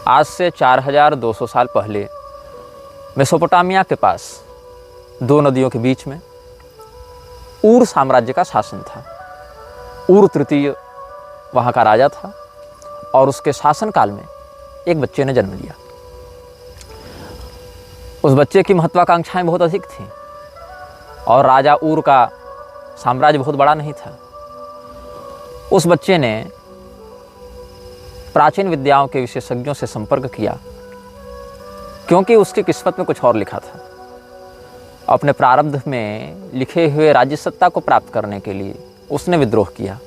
आज से 4200 साल पहले मेसोपोटामिया के पास दो नदियों के बीच में ऊर साम्राज्य का शासन था। ऊर तृतीय वहाँ का राजा था और उसके शासनकाल में एक बच्चे ने जन्म लिया। उस बच्चे की महत्वाकांक्षाएं बहुत अधिक थीं और राजा ऊर का साम्राज्य बहुत बड़ा नहीं था। उस बच्चे ने प्राचीन विद्याओं के विशेषज्ञों से संपर्क किया क्योंकि उसकी किस्मत में कुछ और लिखा था। अपने प्रारब्ध में लिखे हुए राज्य सत्ता को प्राप्त करने के लिए उसने विद्रोह किया।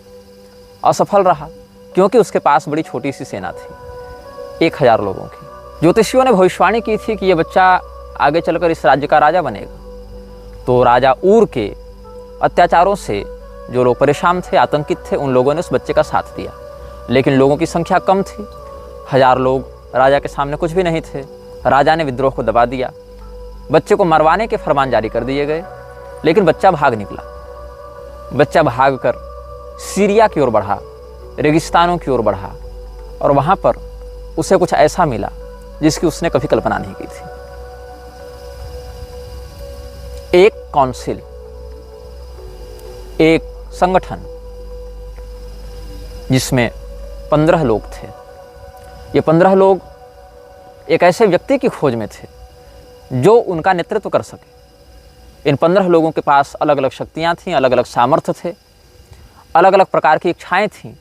असफल रहा क्योंकि उसके पास बड़ी छोटी सी सेना थी, 1000 लोगों की। ज्योतिषियों ने भविष्यवाणी की थी कि यह बच्चा आगे चलकर इस राज्य का राजा बनेगा। तो राजा ऊर के अत्याचारों से जो लोग परेशान थे, आतंकित थे, उन लोगों ने उस बच्चे का साथ दिया। लेकिन लोगों की संख्या कम थी, 1000 लोग राजा के सामने कुछ भी नहीं थे। राजा ने विद्रोह को दबा दिया, बच्चे को मरवाने के फरमान जारी कर दिए गए। लेकिन बच्चा भाग निकला। बच्चा भागकर सीरिया की ओर बढ़ा, रेगिस्तानों की ओर बढ़ा और वहाँ पर उसे कुछ ऐसा मिला जिसकी उसने कभी कल्पना नहीं की थी। एक काउंसिल, एक संगठन जिसमें 15 लोग थे। ये 15 लोग एक ऐसे व्यक्ति की खोज में थे जो उनका नेतृत्व कर सके। इन 15 लोगों के पास अलग अलग शक्तियाँ थीं, अलग अलग सामर्थ्य थे, अलग अलग प्रकार की इच्छाएं थीं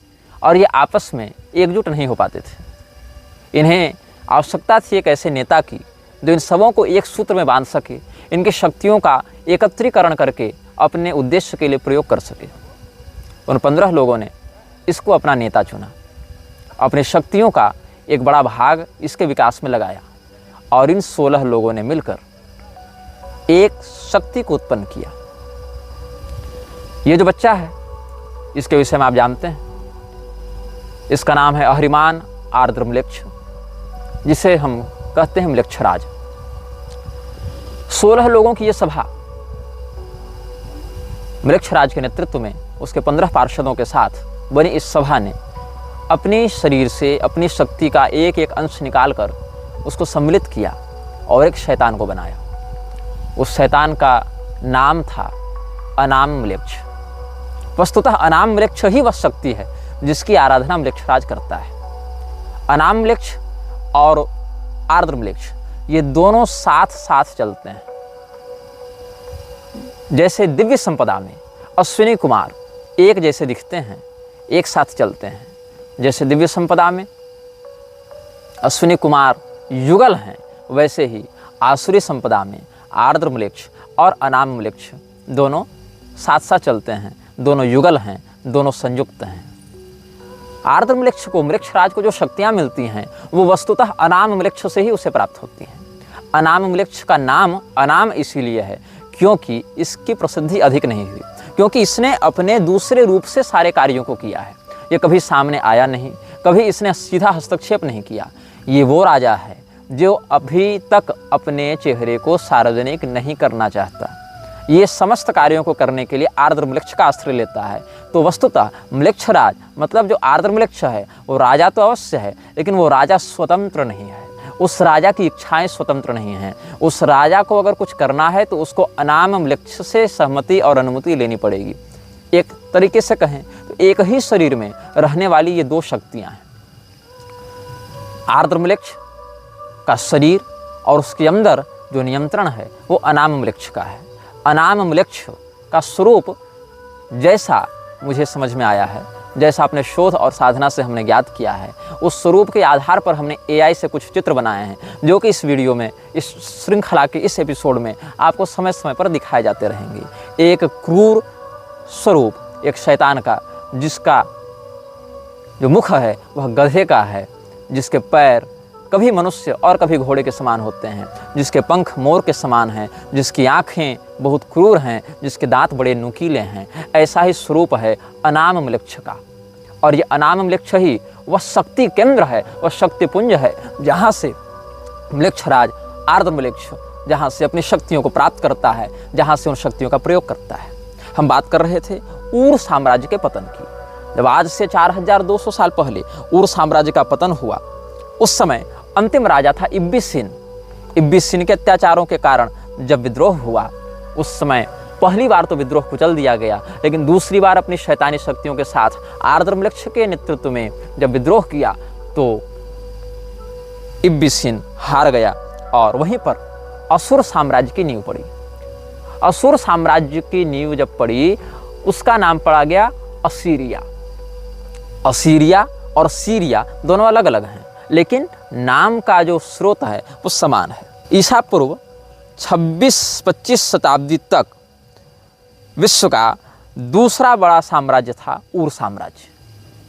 और ये आपस में एकजुट नहीं हो पाते थे। इन्हें आवश्यकता थी एक ऐसे नेता की जो इन सबों को एक सूत्र में बांध सके, इनकी शक्तियों का एकत्रीकरण करके अपने उद्देश्य के लिए प्रयोग कर सके। उन 15 लोगों ने इसको अपना नेता चुना, अपनी शक्तियों का एक बड़ा भाग इसके विकास में लगाया और इन 16 लोगों ने मिलकर एक शक्ति को उत्पन्न किया। ये जो बच्चा है इसके विषय में आप जानते हैं, इसका नाम है अहरिमान आर्द्र म्लेच्छ, जिसे हम कहते हैं म्लेच्छराज। 16 लोगों की यह सभा म्लेच्छराज के नेतृत्व में उसके 15 पार्षदों के साथ बनी इस सभा ने अपने शरीर से अपनी शक्ति का एक एक अंश निकालकर उसको सम्मिलित किया और एक शैतान को बनाया। उस शैतान का नाम था अनाम म्लेच्छ। वस्तुतः अनाम म्लेच्छ ही वह शक्ति है जिसकी आराधना म्लेच्छराज करता है। अनाम म्लेच्छ और आर्द्र म्लेच्छ ये दोनों साथ साथ चलते हैं। जैसे दिव्य संपदा में अश्विनी कुमार एक जैसे दिखते हैं, एक साथ चलते हैं, जैसे दिव्य संपदा में अश्विनी कुमार युगल हैं, वैसे ही आसुरी संपदा में आर्द्र म्लेच्छ और अनाम म्लेच्छ दोनों साथ साथ चलते हैं, दोनों युगल हैं, दोनों संयुक्त हैं। आर्द्र म्लेच्छ को, म्लेच्छराज को जो शक्तियाँ मिलती हैं वो वस्तुतः अनाम म्लेच्छ से ही उसे प्राप्त होती हैं। अनाम म्लेच्छ का नाम अनाम इसीलिए है क्योंकि इसकी प्रसिद्धि अधिक नहीं हुई, क्योंकि इसने अपने दूसरे रूप से सारे कार्यों को किया है। ये कभी सामने आया नहीं, कभी इसने सीधा हस्तक्षेप नहीं किया। ये वो राजा है जो अभी तक अपने चेहरे को सार्वजनिक नहीं करना चाहता। ये समस्त कार्यों को करने के लिए आर्द्र म्लेच्छ का आश्रय लेता है। तो वस्तुतः म्लेच्छराज मतलब जो आर्द्र म्लेच्छ है वो राजा तो अवश्य है, लेकिन वो राजा स्वतंत्र नहीं है। उस राजा की इच्छाएं स्वतंत्र नहीं हैं। उस राजा को अगर कुछ करना है तो उसको अनाम म्लेच्छ से सहमति और अनुमति लेनी पड़ेगी। एक तरीके से कहें तो एक ही शरीर में रहने वाली ये दो शक्तियां हैं। आर्द्र म्लेच्छ का शरीर और उसके अंदर जो नियंत्रण है वो अनाम म्लेच्छ का है। अनाम म्लेच्छ का स्वरूप जैसा मुझे समझ में आया है, जैसा अपने शोध और साधना से हमने ज्ञात किया है, उस स्वरूप के आधार पर हमने AI से कुछ चित्र बनाए हैं जो कि इस वीडियो में, इस श्रृंखला के इस एपिसोड में आपको समय समय पर दिखाए जाते रहेंगे। एक क्रूर स्वरूप, एक शैतान का, जिसका जो मुख है वह गधे का है, जिसके पैर कभी मनुष्य और कभी घोड़े के समान होते हैं, जिसके पंख मोर के समान हैं, जिसकी आँखें बहुत क्रूर हैं, जिसके दांत बड़े नुकीले हैं। ऐसा ही स्वरूप है अनाम म्लेच्छ का। और ये अनाम म्लेच्छ ही वह शक्ति केंद्र है, वह शक्तिपुंज है जहाँ से म्लेच्छराज आर्द्र म्लेच्छ जहाँ से अपनी शक्तियों को प्राप्त करता है, जहाँ से उन शक्तियों का प्रयोग करता है। हम बात कर रहे थे ऊर साम्राज्य के पतन की। जब आज से 4200 साल पहले ऊर साम्राज्य का पतन हुआ, उस समय अंतिम राजा था इब्बिसिन। इब्बिसिन के अत्याचारों के कारण जब विद्रोह हुआ, उस समय पहली बार तो विद्रोह कुचल दिया गया, लेकिन दूसरी बार अपनी शैतानी शक्तियों के साथ आर्द्रमलेक्ष के नेतृत्व में जब विद्रोह किया तो इब्बिसिन हार गया और वहीं पर असुर साम्राज्य की नींव पड़ी। असुर साम्राज्य की नींव जब पड़ी, उसका नाम पड़ा गया असीरिया। असीरिया और सीरिया दोनों अलग अलग हैं, लेकिन नाम का जो स्रोत है वो समान है। ईसा पूर्व 26-25 शताब्दी तक विश्व का दूसरा बड़ा साम्राज्य था ऊर साम्राज्य।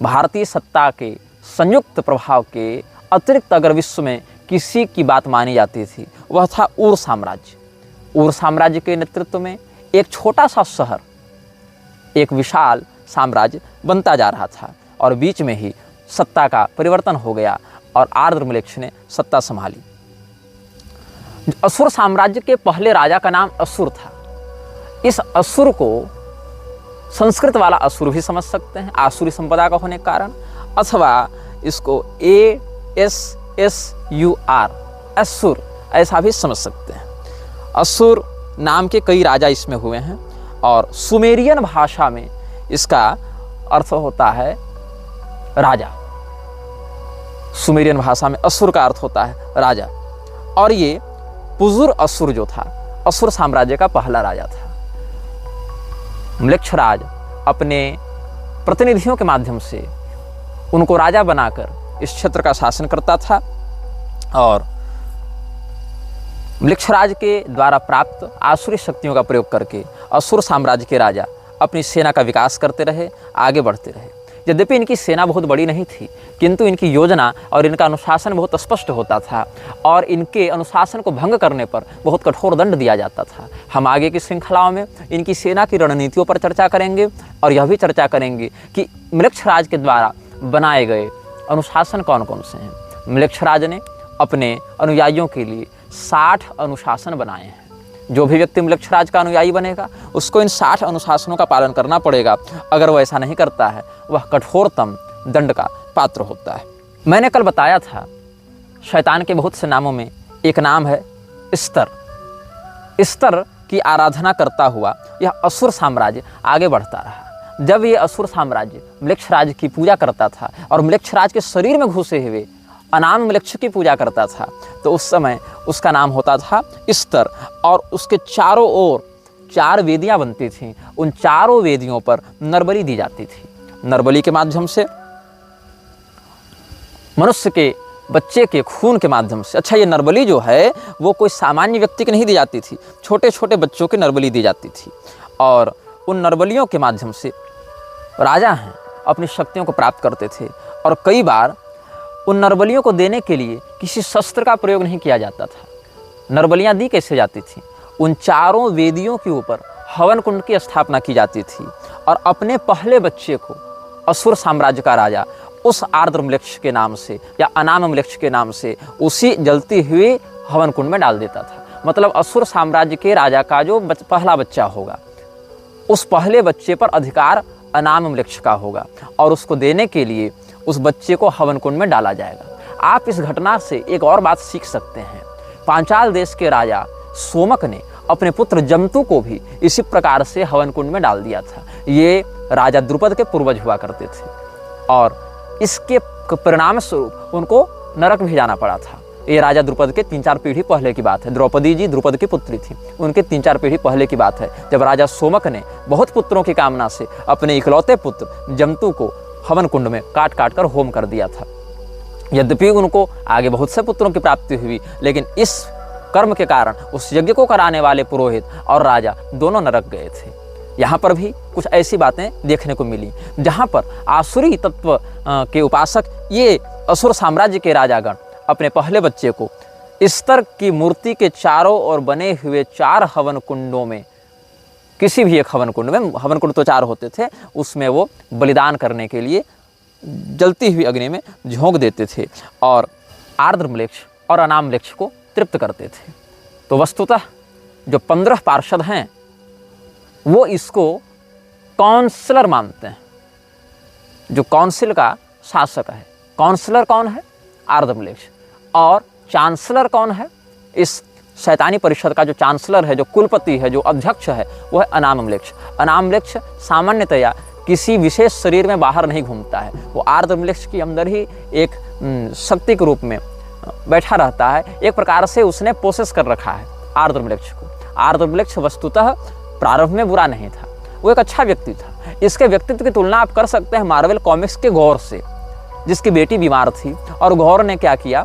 भारतीय सत्ता के संयुक्त प्रभाव के अतिरिक्त अगर विश्व में किसी की बात मानी जाती थी, वह था ऊर साम्राज्य। ऊर साम्राज्य के नेतृत्व में एक छोटा सा शहर एक विशाल साम्राज्य बनता जा रहा था और बीच में ही सत्ता का परिवर्तन हो गया और आर्द्रमलेक्ष ने सत्ता संभाली। असुर साम्राज्य के पहले राजा का नाम असुर था। इस असुर को संस्कृत वाला असुर भी समझ सकते हैं, आसुरी संपदा का होने के कारण, अथवा इसको ASSUR असुर ऐसा भी समझ सकते हैं। असुर नाम के कई राजा इसमें हुए हैं और सुमेरियन भाषा में इसका अर्थ होता है राजा। सुमेरियन भाषा में असुर का अर्थ होता है राजा। और ये पुजुर असुर जो था, असुर साम्राज्य का पहला राजा था। म्लेच्छराज अपने प्रतिनिधियों के माध्यम से उनको राजा बनाकर इस क्षेत्र का शासन करता था और म्लेच्छराज के द्वारा प्राप्त आसुरी शक्तियों का प्रयोग करके असुर साम्राज्य के राजा अपनी सेना का विकास करते रहे, आगे बढ़ते रहे। यद्यपि इनकी सेना बहुत बड़ी नहीं थी, किंतु इनकी योजना और इनका अनुशासन बहुत स्पष्ट होता था और इनके अनुशासन को भंग करने पर बहुत कठोर दंड दिया जाता था। हम आगे की श्रृंखलाओं में इनकी सेना की रणनीतियों पर चर्चा करेंगे और यह भी चर्चा करेंगे कि म्लेच्छराज के द्वारा बनाए गए अनुशासन कौन कौन से हैं। म्लेच्छराज ने अपने अनुयायियों के लिए 60 अनुशासन बनाए हैं। जो भी व्यक्ति म्लेच्छराज का अनुयायी बनेगा उसको इन 60 अनुशासनों का पालन करना पड़ेगा। अगर वह ऐसा नहीं करता है, वह कठोरतम दंड का पात्र होता है। मैंने कल बताया था शैतान के बहुत से नामों में एक नाम है स्तर। स्तर की आराधना करता हुआ यह असुर साम्राज्य आगे बढ़ता रहा। जब ये असुर साम्राज्य म्लेच्छराज की पूजा करता था और म्लेच्छराज के शरीर में घुसे हुए अनाम म्लेच्छ की पूजा करता था, तो उस समय उसका नाम होता था स्तर। और उसके चारों ओर 4 वेदियां बनती थीं। उन चारों वेदियों पर नरबली दी जाती थी। नरबली के माध्यम से मनुष्य के बच्चे के खून के माध्यम से, अच्छा ये नरबली जो है वो कोई सामान्य व्यक्ति की नहीं दी जाती थी, छोटे छोटे बच्चों की नरबली दी जाती थी। और उन नरबलियों के माध्यम से राजा हैं अपनी शक्तियों को प्राप्त करते थे। और कई बार उन नरबलियों को देने के लिए किसी शस्त्र का प्रयोग नहीं किया जाता था। नरबलियाँ दी कैसे जाती थी? उन चारों वेदियों के ऊपर हवन कुंड की स्थापना की जाती थी और अपने पहले बच्चे को असुर साम्राज्य का राजा उस आर्द्रमलेच्छ के नाम से या अनाममलेच्छ के नाम से उसी जलती हुई हवन कुंड में डाल देता था। मतलब असुर साम्राज्य के राजा का जो पहला बच्चा होगा, उस पहले बच्चे पर अधिकार अनाममलेच्छ का होगा और उसको देने के लिए उस बच्चे को हवन कुंड में डाला जाएगा। आप इस घटना से एक और बात सीख सकते हैं। पांचाल देश के राजा सोमक ने अपने पुत्र जमतु को भी इसी प्रकार से हवन कुंड में डाल दिया था। ये राजा द्रुपद के पूर्वज हुआ करते थे और इसके परिणाम स्वरूप उनको नरक भी जाना पड़ा था। ये राजा द्रुपद के 3-4 पीढ़ी पहले की बात है। द्रौपदी जी द्रुपद की पुत्री थी, उनके 3-4 पीढ़ी पहले की बात है, जब राजा सोमक ने बहुत पुत्रों की कामना से अपने इकलौते पुत्र जमतु को हवन कुंड में काट काट कर होम कर दिया था। यद्यपि उनको आगे बहुत से पुत्रों की प्राप्ति हुई, लेकिन इस कर्म के कारण उस यज्ञ को कराने वाले पुरोहित और राजा दोनों नरक गए थे। यहाँ पर भी कुछ ऐसी बातें देखने को मिली जहाँ पर आसुरी तत्व के उपासक ये असुर साम्राज्य के राजागण अपने पहले बच्चे को स्तर की मूर्ति के चारों ओर बने हुए 4 हवन कुंडों में, किसी भी एक हवन कुंड में, हवन कुंड तो 4 होते थे, उसमें वो बलिदान करने के लिए जलती हुई अग्नि में झोंक देते थे और आर्द्रमलेच्छ और अनामलेच्छ को तृप्त करते थे। तो वस्तुतः जो 15 पार्षद हैं वो इसको काउंसलर मानते हैं, जो काउंसिल का शासक है। काउंसलर कौन है? आर्द्रमलेच्छ। और चांसलर कौन है? इस शैतानी परिषद का जो चांसलर है, जो कुलपति है, जो अध्यक्ष है, वो है अनामम्लेच्छ। अनामम्लेच्छ सामान्यतया किसी विशेष शरीर में बाहर नहीं घूमता है, वो आर्द्रम्लेच्छ के अंदर ही एक शक्ति के रूप में बैठा रहता है। एक प्रकार से उसने पोसेस कर रखा है आर्द्रम्लेच्छ को। आर्द्रम्लेच्छ वस्तुतः प्रारंभ में बुरा नहीं था, वो एक अच्छा व्यक्ति था। इसके व्यक्तित्व की तुलना आप कर सकते हैं मार्वल कॉमिक्स के गौर से, जिसकी बेटी बीमार थी और गौर ने क्या किया,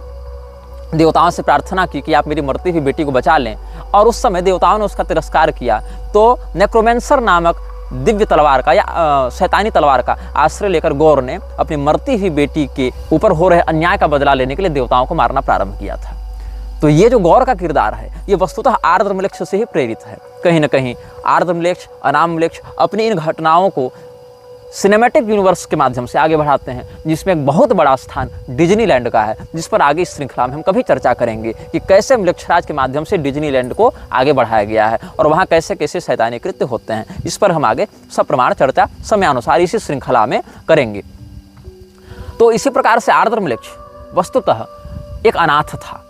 देवताओं से प्रार्थना की कि आप मेरी मरती हुई बेटी को बचा लें, और उस समय देवताओं ने उसका तिरस्कार किया। तो नेक्रोमेंसर नामक दिव्य तलवार का या शैतानी तलवार का आश्रय लेकर गौर ने अपनी मरती हुई बेटी के ऊपर हो रहे अन्याय का बदला लेने के लिए देवताओं को मारना प्रारंभ किया था। तो ये जो गौर का किरदार है, ये वस्तुतः आर्द्रम्लेच्छ से ही प्रेरित है। कहीं ना कहीं आर्द्रम्लेच्छ, अनामम्लेच्छ अपनी इन घटनाओं को सिनेमैटिक यूनिवर्स के माध्यम से आगे बढ़ाते हैं, जिसमें एक बहुत बड़ा स्थान डिज्नीलैंड का है, जिस पर आगे इस श्रृंखला में हम कभी चर्चा करेंगे कि कैसे म्लेच्छराज के माध्यम से डिज्नीलैंड को आगे बढ़ाया गया है और वहाँ कैसे कैसे शैतानी कृत्य होते हैं। इस पर हम आगे सप्रमाण चर्चा समयानुसार इसी श्रृंखला में करेंगे। तो इसी प्रकार से आर्द्रम्लेच्छ वस्तुतः एक अनाथ था,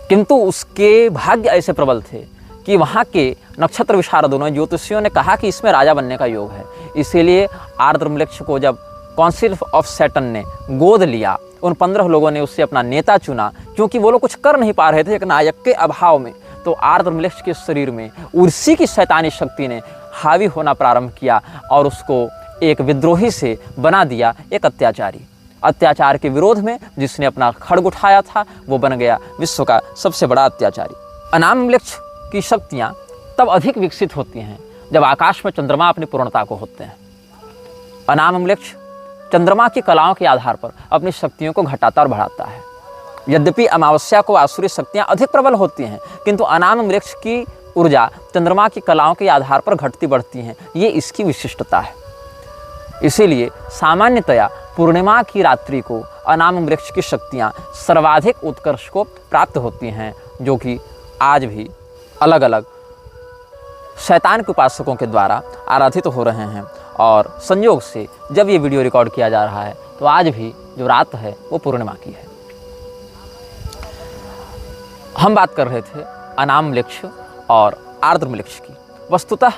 किंतु उसके भाग्य ऐसे प्रबल थे कि वहाँ के नक्षत्र विशारदों ने, ज्योतिषियों ने कहा कि इसमें राजा बनने का योग है। इसीलिए आर्द्रम्लेच्छ को जब काउंसिल ऑफ सैटर्न ने गोद लिया, उन 15 लोगों ने उससे अपना नेता चुना, क्योंकि वो लोग कुछ कर नहीं पा रहे थे एक नायक के अभाव में। तो आर्द्रम्लेच्छ के शरीर में उर्सी की शैतानी शक्ति ने हावी होना प्रारंभ किया और उसको एक विद्रोही से बना दिया, एक अत्याचारी। अत्याचार के विरोध में जिसने अपना खड्ग उठाया था, वो बन गया विश्व का सबसे बड़ा अत्याचारी। अनामम्लेच्छ की शक्तियाँ तब अधिक विकसित होती हैं जब आकाश में चंद्रमा अपनी पूर्णता को होते हैं। अनामम्लेच्छ चंद्रमा की कलाओं के आधार पर अपनी शक्तियों को घटाता और बढ़ाता है। यद्यपि अमावस्या को आसुरी शक्तियाँ अधिक प्रबल होती हैं, किंतु अनामम्लेच्छ की ऊर्जा चंद्रमा की कलाओं के आधार पर घटती बढ़ती हैं, ये इसकी विशिष्टता है। इसीलिए सामान्यतया पूर्णिमा की रात्रि को अनामम्लेच्छ की शक्तियाँ सर्वाधिक उत्कर्ष को प्राप्त होती हैं, जो कि आज भी अलग अलग शैतान के उपासकों के द्वारा आराधित हो रहे हैं। और संयोग से जब ये वीडियो रिकॉर्ड किया जा रहा है तो आज भी जो रात है वो पूर्णिमा की है। हम बात कर रहे थे अनामम्लेच्छ और आर्द्रम्लेच्छ की। वस्तुतः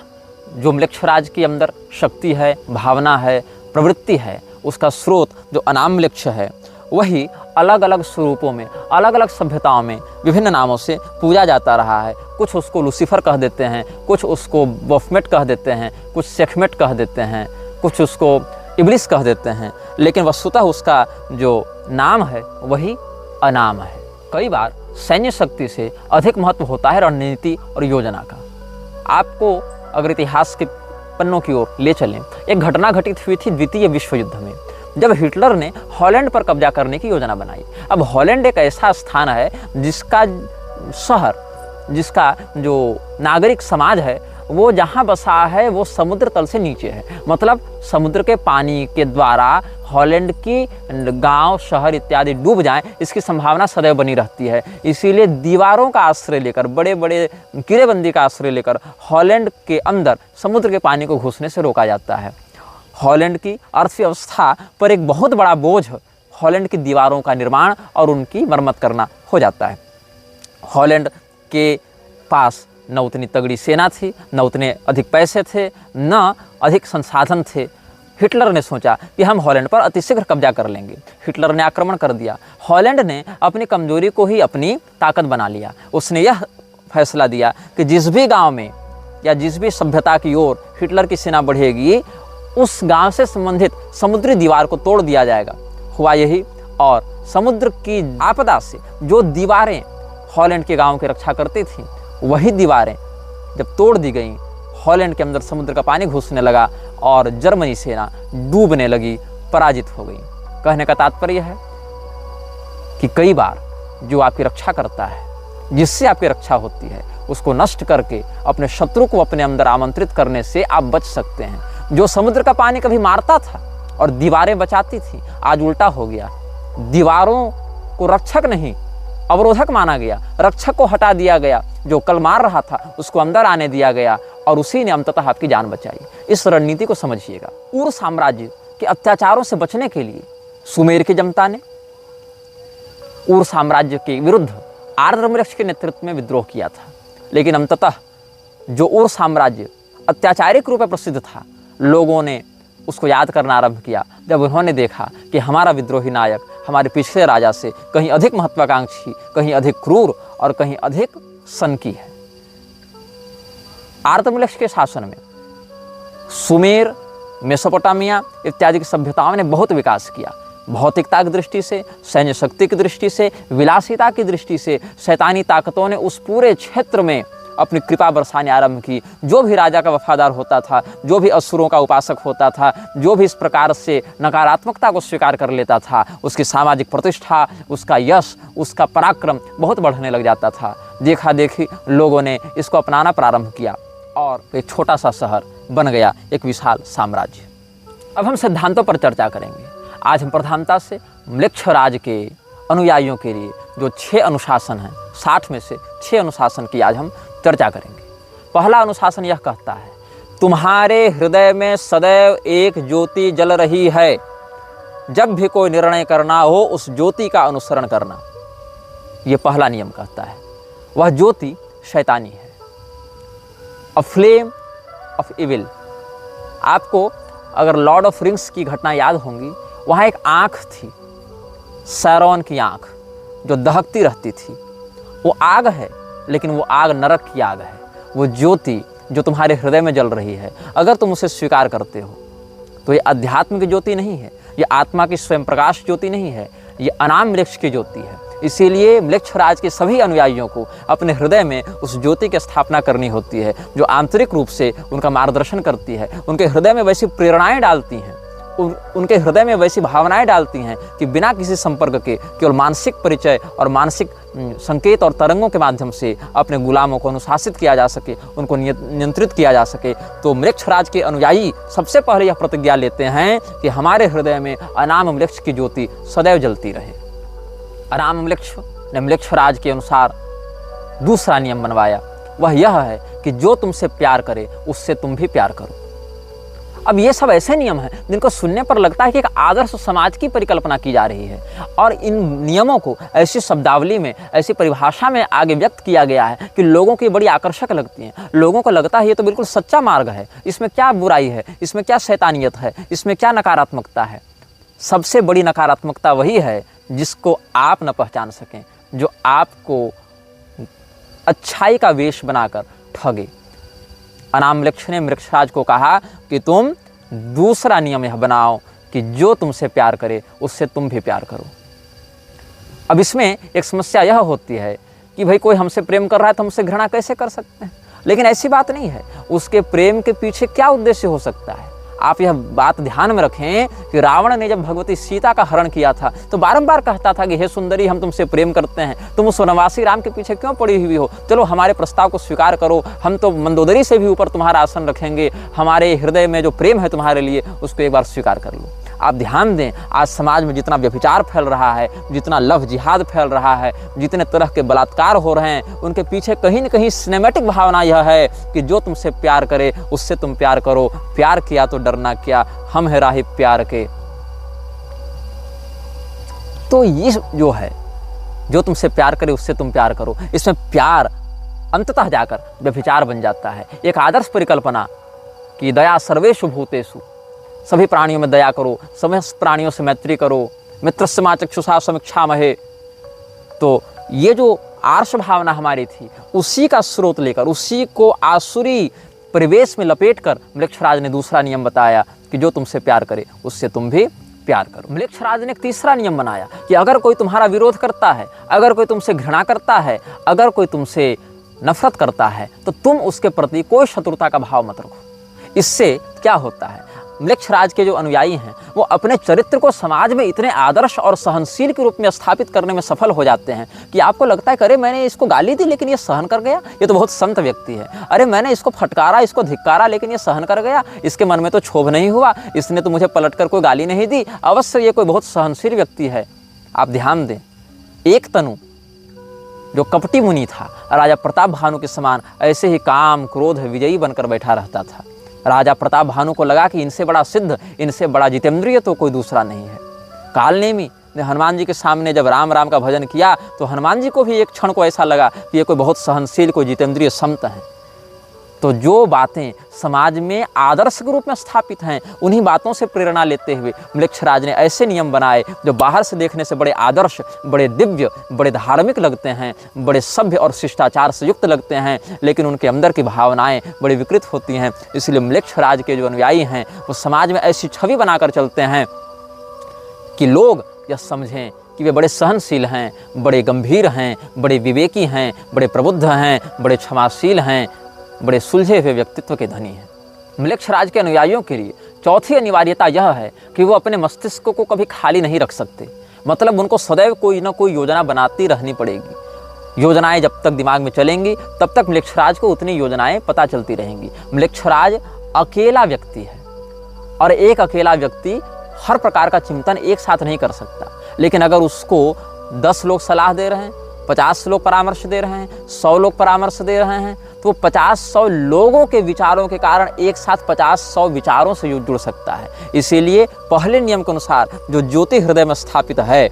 जो म्लेच्छराज के अंदर शक्ति है, भावना है, प्रवृत्ति है, उसका स्रोत जो अनामम्लेच्छ है, वही अलग अलग स्वरूपों में, अलग अलग सभ्यताओं में विभिन्न नामों से पूजा जाता रहा है। कुछ उसको लूसीफर कह देते हैं, कुछ उसको बफमेट कह देते हैं, कुछ सेखमेट कह देते हैं, कुछ उसको इब्लिस कह देते हैं, लेकिन वस्तुतः उसका जो नाम है वही अनाम है। कई बार सैन्य शक्ति से अधिक महत्व होता है रणनीति और योजना का। आपको अगर इतिहास के पन्नों की ओर ले चलें, एक घटना घटित हुई थी द्वितीय विश्व युद्ध में, जब हिटलर ने हॉलैंड पर कब्जा करने की योजना बनाई। अब हॉलैंड एक ऐसा स्थान है जिसका शहर, जिसका जो नागरिक समाज है, वो जहाँ बसा है वो समुद्र तल से नीचे है। मतलब समुद्र के पानी के द्वारा हॉलैंड की गांव, शहर इत्यादि डूब जाएं, इसकी संभावना सदैव बनी रहती है। इसीलिए दीवारों का आश्रय लेकर, बड़े बड़े किलेबंदी का आश्रय लेकर हॉलैंड के अंदर समुद्र के पानी को घुसने से रोका जाता है। हॉलैंड की अर्थव्यवस्था पर एक बहुत बड़ा बोझ हॉलैंड की दीवारों का निर्माण और उनकी मरम्मत करना हो जाता है। हॉलैंड के पास न उतनी तगड़ी सेना थी, न उतने अधिक पैसे थे, न अधिक संसाधन थे। हिटलर ने सोचा कि हम हॉलैंड पर अतिशीघ्र कब्जा कर लेंगे। हिटलर ने आक्रमण कर दिया। हॉलैंड ने अपनी कमजोरी को ही अपनी ताकत बना लिया। उसने यह फैसला दिया कि जिस भी गांव में या जिस भी सभ्यता की ओर हिटलर की सेना बढ़ेगी, उस गांव से संबंधित समुद्री दीवार को तोड़ दिया जाएगा। हुआ यही, और समुद्र की आपदा से जो दीवारें हॉलैंड के गांव की रक्षा करती थीं, वही दीवारें जब तोड़ दी गईं, हॉलैंड के अंदर समुद्र का पानी घुसने लगा और जर्मनी सेना डूबने लगी, पराजित हो गई। कहने का तात्पर्य है कि कई बार जो आपकी रक्षा करता है, जिससे आपकी रक्षा होती है, उसको नष्ट करके अपने शत्रु को अपने अंदर आमंत्रित करने से आप बच सकते हैं। जो समुद्र का पानी कभी मारता था और दीवारें बचाती थी, आज उल्टा हो गया। दीवारों को रक्षक नहीं, अवरोधक माना गया, रक्षक को हटा दिया गया। जो कल मार रहा था उसको अंदर आने दिया गया और उसी ने अंततः आपकी जान बचाई। इस रणनीति को समझिएगा। उर साम्राज्य के अत्याचारों से बचने के लिए सुमेर की जनता ने उर साम्राज्य के विरुद्ध आर्द्रमृक्ष के नेतृत्व में विद्रोह किया था। लेकिन अंततः जो उर साम्राज्य अत्याचारिक रूप में प्रसिद्ध था, लोगों ने उसको याद करना आरंभ किया जब उन्होंने देखा कि हमारा विद्रोही नायक हमारे पिछले राजा से कहीं अधिक महत्वाकांक्षी, कहीं अधिक क्रूर और कहीं अधिक सनकी है। आर्द्रमृक्ष के शासन में सुमेर, मेसोपोटामिया इत्यादि की सभ्यताओं ने बहुत विकास किया। भौतिकता की दृष्टि से, सैन्य शक्ति की दृष्टि से, विलासिता की दृष्टि से शैतानी ताकतों ने उस पूरे क्षेत्र में अपनी कृपा बरसाने आरंभ की। जो भी राजा का वफादार होता था, जो भी असुरों का उपासक होता था, जो भी इस प्रकार से नकारात्मकता को स्वीकार कर लेता था, उसकी सामाजिक प्रतिष्ठा, उसका यश, उसका पराक्रम बहुत बढ़ने लग जाता था। देखा देखी लोगों ने इसको अपनाना प्रारंभ किया और एक छोटा सा शहर बन गया एक विशाल साम्राज्य। अब हम सिद्धांतों पर चर्चा करेंगे। आज हम प्रधानता से म्लेच्छराज के अनुयायियों के लिए जो 6 अनुशासन हैं, 60 में से 6 अनुशासन की आज हम चर्चा करेंगे। पहला अनुशासन यह कहता है, तुम्हारे हृदय में सदैव एक ज्योति जल रही है। जब भी कोई निर्णय करना हो उस ज्योति का अनुसरण करना। यह पहला नियम कहता है। वह ज्योति शैतानी है, अ फ्लेम ऑफ इविल। आपको अगर लॉर्ड ऑफ रिंग्स की घटना याद होंगी, वहाँ एक आँख थी, सैरोन की आँख, जो दहकती रहती थी। वो आग है, लेकिन वो आग नरक की आग है। वो ज्योति जो तुम्हारे हृदय में जल रही है, अगर तुम उसे स्वीकार करते हो तो ये अध्यात्म की ज्योति नहीं है, ये आत्मा की स्वयं प्रकाश ज्योति नहीं है, ये अनाम वृक्ष की ज्योति है। इसीलिए म्लेच्छराज के सभी अनुयायियों को अपने हृदय में उस ज्योति की स्थापना करनी होती है, जो आंतरिक रूप से उनका मार्गदर्शन करती है, उनके हृदय में वैसी प्रेरणाएं डालती हैं, उनके हृदय में वैसी भावनाएं डालती हैं कि बिना किसी संपर्क के केवल मानसिक परिचय और मानसिक संकेत और तरंगों के माध्यम से अपने गुलामों को अनुशासित किया जा सके, उनको नियंत्रित किया जा सके। तो म्लेच्छराज के अनुयायी सबसे पहले यह प्रतिज्ञा लेते हैं कि हमारे हृदय में अनाम वृक्ष की ज्योति सदैव जलती रहे। अनाम वृक्ष ने म्लेच्छराज के अनुसार दूसरा नियम बनवाया। वह यह है कि जो तुमसे प्यार करे उससे तुम भी प्यार करो। अब ये सब ऐसे नियम हैं जिनको सुनने पर लगता है कि एक आदर्श समाज की परिकल्पना की जा रही है, और इन नियमों को ऐसी शब्दावली में, ऐसी परिभाषा में आगे व्यक्त किया गया है कि लोगों की बड़ी आकर्षक लगती हैं। लोगों को लगता है ये तो बिल्कुल सच्चा मार्ग है, इसमें क्या बुराई है, इसमें क्या शैतानियत है, इसमें क्या नकारात्मकता है। सबसे बड़ी नकारात्मकता वही है जिसको आप न पहचान सकें, जो आपको अच्छाई का वेश बनाकर ठगे। अनाम वृक्ष ने म्लेच्छराज को कहा कि तुम दूसरा नियम यह बनाओ कि जो तुमसे प्यार करे उससे तुम भी प्यार करो। अब इसमें एक समस्या यह होती है कि भाई कोई हमसे प्रेम कर रहा है तो हमसे घृणा कैसे कर सकते हैं, लेकिन ऐसी बात नहीं है। उसके प्रेम के पीछे क्या उद्देश्य हो सकता है। आप यह बात ध्यान में रखें कि रावण ने जब भगवती सीता का हरण किया था तो बारंबार कहता था कि हे सुंदरी, हम तुमसे प्रेम करते हैं, तुम उस वनवासी राम के पीछे क्यों पड़ी हुई हो, चलो हमारे प्रस्ताव को स्वीकार करो, हम तो मंदोदरी से भी ऊपर तुम्हारा आसन रखेंगे, हमारे हृदय में जो प्रेम है तुम्हारे लिए उसको एक बार स्वीकार कर लो। आप ध्यान दें, आज समाज में जितना व्यभिचार फैल रहा है, जितना लव जिहाद फैल रहा है, जितने तरह के बलात्कार हो रहे हैं, उनके पीछे कहीं न कहीं सिनेमैटिक भावना यह है कि जो तुमसे प्यार करे उससे तुम प्यार करो, प्यार किया तो डरना क्या, हम है राही प्यार के। तो ये जो है, जो तुमसे प्यार करे उससे तुम प्यार करो, इसमें प्यार अंततः जाकर व्यभिचार बन जाता है। एक आदर्श परिकल्पना कि दया सर्वेषु भूतेषु, सभी प्राणियों में दया करो, समस्त प्राणियों से मैत्री करो, मित्रस्य मा चक्षुषा समीक्षामहे। तो ये जो आर्ष भावना हमारी थी, उसी का स्रोत लेकर, उसी को आसुरी परिवेश में लपेटकर म्लेच्छराज ने दूसरा नियम बताया कि जो तुमसे प्यार करे उससे तुम भी प्यार करो। म्लेच्छराज ने एक तीसरा नियम बनाया कि अगर कोई तुम्हारा विरोध करता है, अगर कोई तुमसे घृणा करता है, अगर कोई तुमसे नफरत करता है, तो तुम उसके प्रति कोई शत्रुता का भाव मत रखो। इससे क्या होता है, म्लेच्छराज के जो अनुयायी हैं वो अपने चरित्र को समाज में इतने आदर्श और सहनशील के रूप में स्थापित करने में सफल हो जाते हैं कि आपको लगता है कि अरे मैंने इसको गाली दी लेकिन ये सहन कर गया, ये तो बहुत संत व्यक्ति है। अरे मैंने इसको फटकारा, इसको धिक्कारा, लेकिन ये सहन कर गया, इसके मन में तो क्षोभ नहीं हुआ, इसने तो मुझे पलटकर कोई गाली नहीं दी, अवश्य ये कोई बहुत सहनशील व्यक्ति है। आप ध्यान दें, एक तनु जो कपटी मुनि था, राजा प्रताप भानु के समान ऐसे ही काम क्रोध विजयी बनकर बैठा रहता था। राजा प्रताप भानु को लगा कि इनसे बड़ा सिद्ध, इनसे बड़ा जितेंद्रिय तो कोई दूसरा नहीं है। कालनेमी हनुमान जी के सामने जब राम राम का भजन किया तो हनुमान जी को भी एक क्षण को ऐसा लगा कि ये कोई बहुत सहनशील, कोई जितेंद्रिय संत है। तो जो बातें समाज में आदर्श के रूप में स्थापित हैं, उन्हीं बातों से प्रेरणा लेते हुए म्लेच्छराज ने ऐसे नियम बनाए जो बाहर से देखने से बड़े आदर्श, बड़े दिव्य, बड़े धार्मिक लगते हैं, बड़े सभ्य और शिष्टाचार से युक्त लगते हैं, लेकिन उनके अंदर की भावनाएं बड़ी विकृत होती हैं। इसलिए म्लेच्छराज के जो अनुयायी हैं वो समाज में ऐसी छवि बनाकर चलते हैं कि लोग यह समझें कि वे बड़े सहनशील हैं, बड़े गंभीर हैं, बड़े विवेकी हैं, बड़े प्रबुद्ध हैं, बड़े क्षमाशील हैं, बड़े सुलझे हुए व्यक्तित्व के धनी हैं। म्लेच्छराज के अनुयायियों के लिए चौथी अनिवार्यता यह है कि वो अपने मस्तिष्क को कभी खाली नहीं रख सकते। मतलब उनको सदैव कोई ना कोई योजना बनाती रहनी पड़ेगी। योजनाएं जब तक दिमाग में चलेंगी तब तक म्लेच्छराज को उतनी योजनाएं पता चलती रहेंगी। म्लेच्छराज अकेला व्यक्ति है और एक अकेला व्यक्ति हर प्रकार का चिंतन एक साथ नहीं कर सकता। लेकिन अगर उसको 10 लोग सलाह दे रहे हैं, 50 लोग परामर्श दे रहे हैं, 100 लोग परामर्श दे रहे हैं, तो 50-100 लोगों के विचारों के कारण एक साथ 50-100 विचारों से जुड़ सकता है। इसीलिए पहले नियम के अनुसार जो ज्योति हृदय में स्थापित है,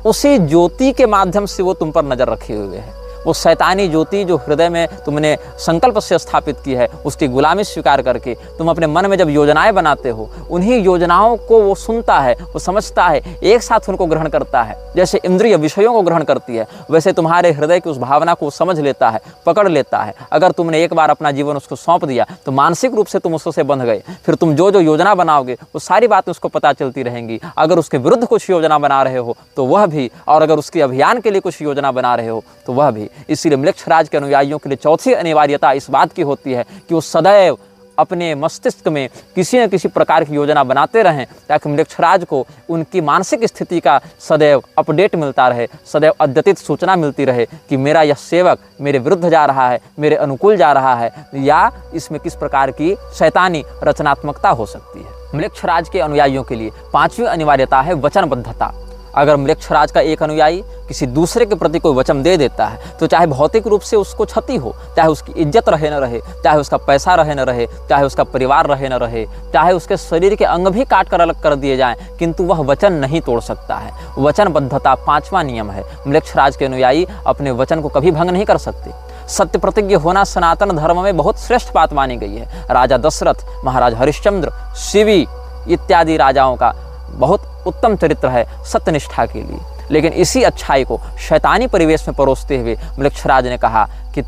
उसी ज्योति के माध्यम से वो तुम पर नजर रखे हुए है। वो शैतानी ज्योति जो हृदय में तुमने संकल्प से स्थापित की है, उसकी गुलामी स्वीकार करके तुम अपने मन में जब योजनाएं बनाते हो, उन्हीं योजनाओं को वो सुनता है, वो समझता है, एक साथ उनको ग्रहण करता है। जैसे इंद्रिय विषयों को ग्रहण करती है, वैसे तुम्हारे हृदय की उस भावना को समझ लेता है, पकड़ लेता है। अगर तुमने एक बार अपना जीवन उसको सौंप दिया तो मानसिक रूप से तुम उससे बंध गए। फिर तुम जो जो योजना बनाओगे वो सारी बातें उसको पता चलती रहेंगी। अगर उसके विरुद्ध कुछ योजना बना रहे हो तो वह भी, और अगर उसके अभियान के लिए कुछ योजना बना रहे हो तो वह भी। इसीलिए म्लेच्छराज के अनुयायियों के लिए चौथी अनिवार्यता इस बात की होती है कि वो सदैव अपने मस्तिष्क में किसी न किसी प्रकार की योजना बनाते रहें, ताकि म्लेच्छराज को उनकी मानसिक स्थिति का सदैव अपडेट मिलता रहे, सदैव अद्यतित सूचना मिलती रहे कि मेरा यह सेवक मेरे विरुद्ध जा रहा है, मेरे अनुकूल जा रहा है, या इसमें किस प्रकार की शैतानी रचनात्मकता हो सकती है। म्लेच्छराज के अनुयायियों के लिए पांचवी अनिवार्यता है वचनबद्धता। अगर म्लेच्छराज का एक अनुयायी किसी दूसरे के प्रति कोई वचन दे देता है तो चाहे भौतिक रूप से उसको क्षति हो, चाहे उसकी इज्जत रहे न रहे, चाहे उसका पैसा रहे न रहे, चाहे उसका परिवार रहे न रहे, चाहे उसके शरीर के अंग भी काट कर अलग कर दिए जाएं, किंतु वह वचन नहीं तोड़ सकता है। वचनबद्धता पांचवा नियम है। म्लेच्छराज के अनुयायी अपने वचन को कभी भंग नहीं कर सकते। सत्य प्रतिज्ञ होना सनातन धर्म में बहुत श्रेष्ठ बात मानी गई है। राजा दशरथ, महाराज हरिश्चंद्र, शिवी इत्यादि राजाओं का बहुत उत्तम चरित्र है सत्यनिष्ठा के लिए। लेकिन इसी अच्छाई को शैतानी परिवेश में परोसते हुए म्लेच्छराज ने कहा कि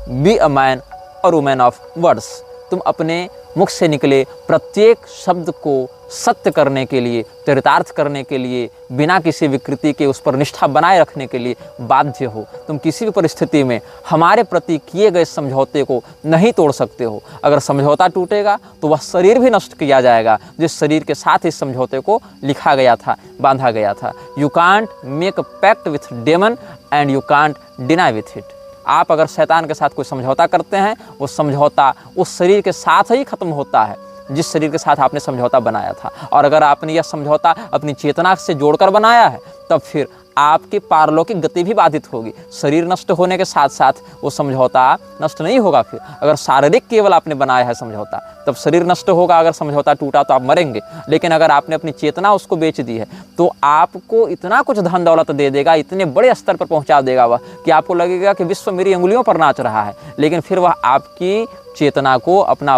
बी अ मैन और वुमेन ऑफ वर्ड्स। तुम अपने मुख से निकले प्रत्येक शब्द को सत्य करने के लिए, चरितार्थ करने के लिए, बिना किसी विकृति के उस पर निष्ठा बनाए रखने के लिए बाध्य हो। तुम किसी भी परिस्थिति में हमारे प्रति किए गए समझौते को नहीं तोड़ सकते हो। अगर समझौता टूटेगा तो वह शरीर भी नष्ट किया जाएगा जिस शरीर के साथ इस समझौते को लिखा गया था, बांधा गया था। You can't make a pact with demon and you can't deny with it. आप अगर शैतान के साथ कोई समझौता करते हैं, वो समझौता उस शरीर के साथ ही खत्म होता है जिस शरीर के साथ आपने समझौता बनाया था। और अगर आपने यह समझौता अपनी चेतना से जोड़कर बनाया है, तब फिर आपकी पारलौकिक गति भी बाधित होगी। शरीर नष्ट होने के साथ साथ वो समझौता नष्ट नहीं होगा। फिर अगर शारीरिक केवल आपने बनाया है समझौता, तब शरीर नष्ट होगा। अगर समझौता टूटा तो आप मरेंगे। लेकिन अगर आपने अपनी चेतना उसको बेच दी है तो आपको इतना कुछ धन दौलत दे देगा, इतने बड़े स्तर पर पहुंचा देगा वह, कि आपको लगेगा कि विश्व मेरी उंगलियों पर नाच रहा है। लेकिन फिर वह आपकी चेतना को अपना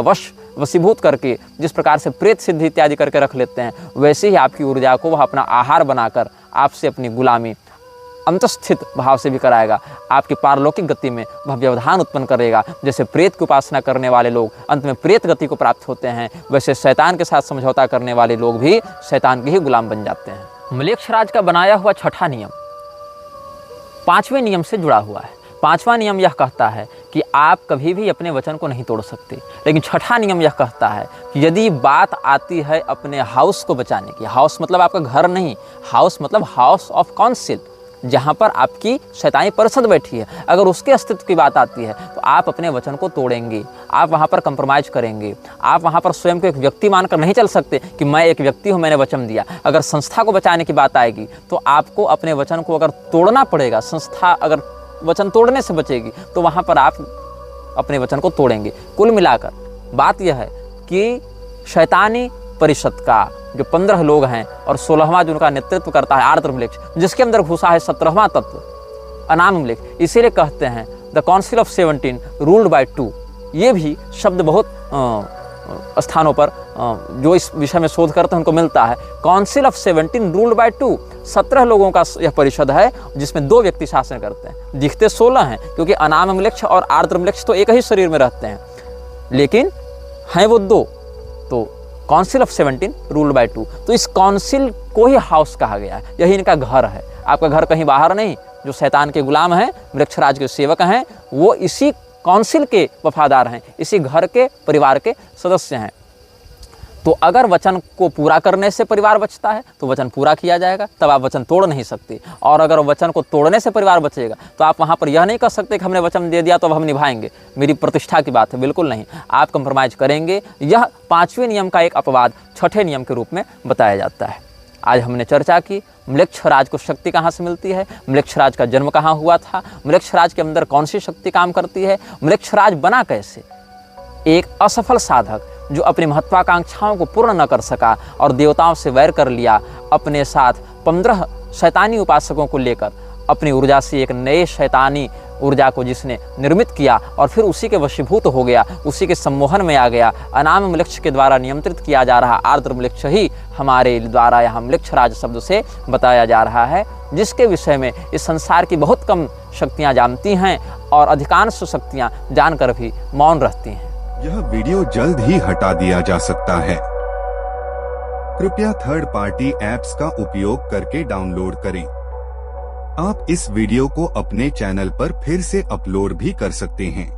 वशीभूत करके, जिस प्रकार से प्रेत सिद्धि इत्यादि करके रख लेते हैं, वैसे ही आपकी ऊर्जा को वह अपना आहार बनाकर आपसे अपनी गुलामी अंतस्थित भाव से भी कराएगा। आपकी पारलौकिक गति में वह व्यवधान उत्पन्न करेगा। जैसे प्रेत की उपासना करने वाले लोग अंत में प्रेत गति को प्राप्त होते हैं, वैसे शैतान के साथ समझौता करने वाले लोग भी शैतान के ही गुलाम बन जाते हैं। म्लेच्छराज का बनाया हुआ छठा नियम पांचवें नियम से जुड़ा हुआ है। पांचवा नियम यह कहता है कि आप कभी भी अपने वचन को नहीं तोड़ सकते। लेकिन छठा नियम यह कहता है कि यदि बात आती है अपने हाउस को बचाने की, हाउस मतलब आपका घर नहीं, हाउस मतलब हाउस ऑफ काउंसिल, जहाँ पर आपकी शैतानी परिषद बैठी है, अगर उसके अस्तित्व की बात आती है तो आप अपने वचन को तोड़ेंगे। आप वहाँ पर कंप्रोमाइज़ करेंगे। आप वहाँ पर स्वयं को एक व्यक्ति मानकर नहीं चल सकते कि मैं एक व्यक्ति हूँ, मैंने वचन दिया। अगर संस्था को बचाने की बात आएगी तो आपको अपने वचन को अगर तोड़ना पड़ेगा। संस्था अगर वचन तोड़ने से बचेगी तो वहाँ पर आप अपने वचन को तोड़ेंगे। कुल मिलाकर बात यह है कि शैतानी परिषद का जो 15 लोग हैं और 16वां जो उनका नेतृत्व करता है आर्द्र म्लेच्छ, जिसके अंदर घुसा है 17वां तत्व अनाम म्लेच्छ, इसीलिए कहते हैं the council of 17 ruled by 2। ये भी शब्द बहुत स्थानों पर जो इस विषय में शोध करते हैं उनको मिलता है। काउंसिल ऑफ 17 रूल्ड बाय 2, 17 लोगों का यह परिषद है जिसमें 2 व्यक्ति शासन करते हैं। दिखते 16 हैं क्योंकि अनाम म्लेच्छ और आर्द्र म्लेच्छ तो एक ही शरीर में रहते हैं, लेकिन हैं वो 2। तो काउंसिल ऑफ 17 रूल्ड बाय 2, तो इस काउंसिल को ही हाउस कहा गया है, यही इनका घर है। आपका घर कहीं बाहर नहीं। जो शैतान के गुलाम हैं, म्लेच्छराज के सेवक हैं, वो इसी काउंसिल के वफादार हैं, इसी घर के परिवार के सदस्य हैं। तो अगर वचन को पूरा करने से परिवार बचता है तो वचन पूरा किया जाएगा, तब आप वचन तोड़ नहीं सकते। और अगर वचन को तोड़ने से परिवार बचेगा तो आप वहाँ पर यह नहीं कर सकते कि हमने वचन दे दिया तो अब हम निभाएंगे, मेरी प्रतिष्ठा की बात है, बिल्कुल नहीं। आप कंप्रोमाइज़ करेंगे। यह 5वें नियम का एक अपवाद 6ठे नियम के रूप में बताया जाता है। आज हमने चर्चा की म्लेच्छराज को शक्ति कहाँ से मिलती है, म्लेच्छराज का जन्म कहाँ हुआ था, म्लेच्छराज के अंदर कौन सी शक्ति काम करती है, म्लेच्छराज बना कैसे। एक असफल साधक जो अपनी महत्वाकांक्षाओं को पूर्ण न कर सका और देवताओं से वैर कर लिया, अपने साथ 15 शैतानी उपासकों को लेकर अपनी ऊर्जा से एक नए शैतानी ऊर्जा को जिसने निर्मित किया और फिर उसी के वशीभूत हो गया, उसी के सम्मोहन में आ गया। अनाम म्लेच्छ के द्वारा नियंत्रित किया जा रहा आर्द्र म्लेच्छ ही हमारे द्वारा यहाँ म्लेच्छराज शब्द से बताया जा रहा है, जिसके विषय में इस संसार की बहुत कम शक्तियाँ जानती हैं और अधिकांश शक्तियाँ जानकर भी मौन रहती हैं। यह वीडियो जल्द ही हटा दिया जा सकता है। कृपया थर्ड पार्टी ऐप्स का उपयोग करके डाउनलोड करें। आप इस वीडियो को अपने चैनल पर फिर से अपलोड भी कर सकते हैं।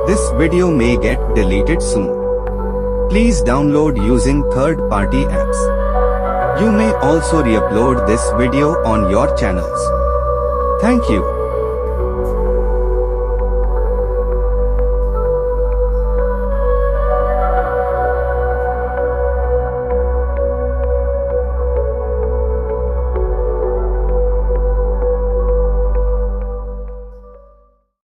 This video may get deleted soon. Please download using third-party apps. You may also re-upload this video on your channels. Thank you.